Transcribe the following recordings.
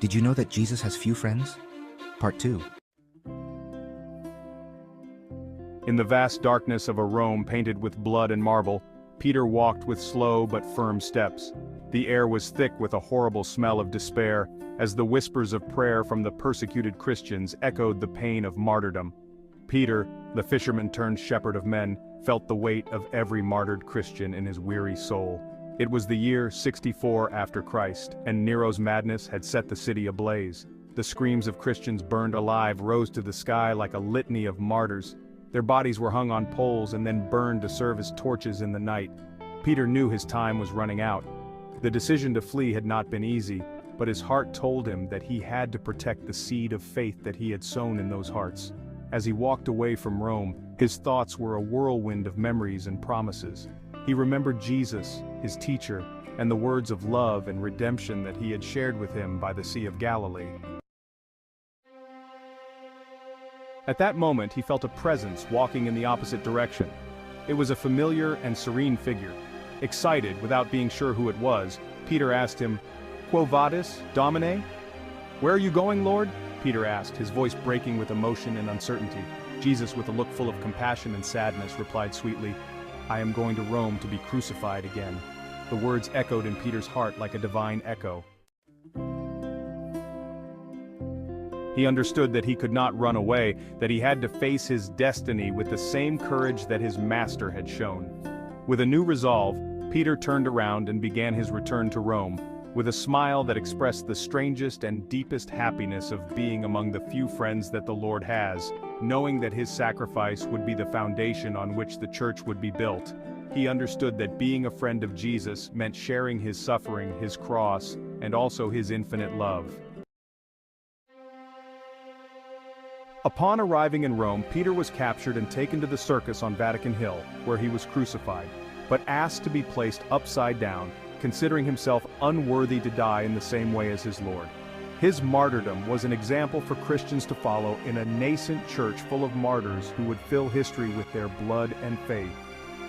Did you know that Jesus has few friends? Part 2. In the vast darkness of a Rome painted with blood and marble, Peter walked with slow but firm steps. The air was thick with a horrible smell of despair, as the whispers of prayer from the persecuted Christians echoed the pain of martyrdom. Peter, the fisherman turned shepherd of men, felt the weight of every martyred Christian in his weary soul. It was the year 64 after Christ, and Nero's madness had set the city ablaze. The screams of Christians burned alive rose to the sky like a litany of martyrs. Their bodies were hung on poles and then burned to serve as torches in the night. Peter knew his time was running out. The decision to flee had not been easy, but his heart told him that he had to protect the seed of faith that he had sown in those hearts. As he walked away from Rome, his thoughts were a whirlwind of memories and promises. He remembered Jesus, his teacher, and the words of love and redemption that he had shared with him by the Sea of Galilee. At that moment he felt a presence walking in the opposite direction. It was a familiar and serene figure. Excited, without being sure who it was, Peter asked him, "Quo vadis, Domine?" "Where are you going, Lord?" Peter asked, his voice breaking with emotion and uncertainty. Jesus, with a look full of compassion and sadness, replied sweetly, "I am going to Rome to be crucified again." The words echoed in Peter's heart like a divine echo. He understood that he could not run away, that he had to face his destiny with the same courage that his master had shown. With a new resolve, Peter turned around and began his return to Rome, with a smile that expressed the strangest and deepest happiness of being among the few friends that the Lord has, knowing that his sacrifice would be the foundation on which the church would be built. He understood that being a friend of Jesus meant sharing his suffering, his cross, and also his infinite love. Upon arriving in Rome, Peter was captured and taken to the circus on Vatican Hill, where he was crucified, but asked to be placed upside down, considering himself unworthy to die in the same way as his Lord. His martyrdom was an example for Christians to follow in a nascent church full of martyrs who would fill history with their blood and faith.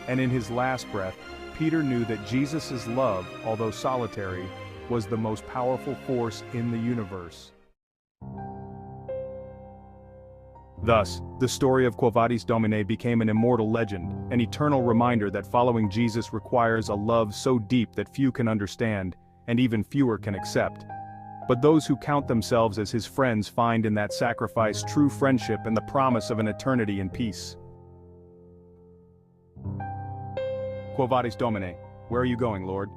And in his last breath, Peter knew that Jesus' love, although solitary, was the most powerful force in the universe. Thus, the story of Quo Vadis Domine became an immortal legend, an eternal reminder that following Jesus requires a love so deep that few can understand, and even fewer can accept. But those who count themselves as his friends find in that sacrifice true friendship and the promise of an eternity in peace. Quo Vadis Domine, where are you going, Lord?